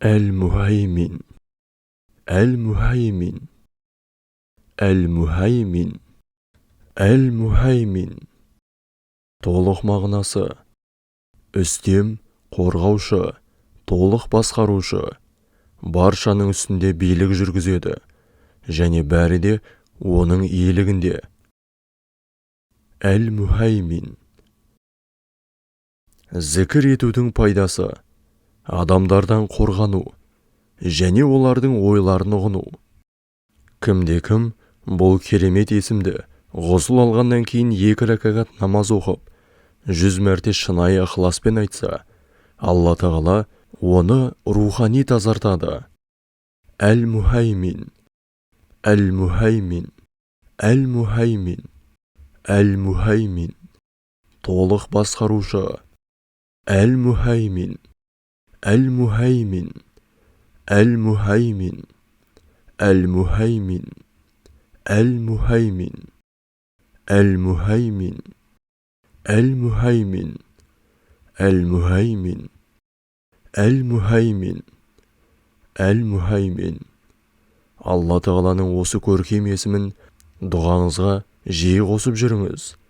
Әл-Мухаймин, Әл-Мухаймин, Әл-Мухаймин, Әл-Мухаймин. Толық мағынасы: үстем, қорғаушы, толық басқарушы, баршаның үстінде билік жүргізеді, және бәрі де оның иелігінде. Әл-Мухаймин. Зікір етудің пайдасы: адамдардан қорғану, және олардың ойларын ұғыну. Кімде-кім бұл керемет есімді ғұсыл алғаннан кейін 2 рәкағат намаз оқып, 100 мәрте шынайы ықыласпен айтса, Алла Тағала оны рухани тазартады. Әл-Мухаймин, Әл-Мухаймин, Әл-Мухаймин, Әл-Мухаймин. Толық басқарушы. Әл-Мухаймин, Әл-Мухаймин, Әл-Мухаймин, Әл-Мухаймин, Әл-Мухаймин, Әл-Мухаймин, Әл-Мухаймин, Әл-Мухаймин, Әл-Мухаймин, Әл-Мухаймин. Алла Тағаланың осы көркем есімін дұғаңызға жиі қосып жүріңіз.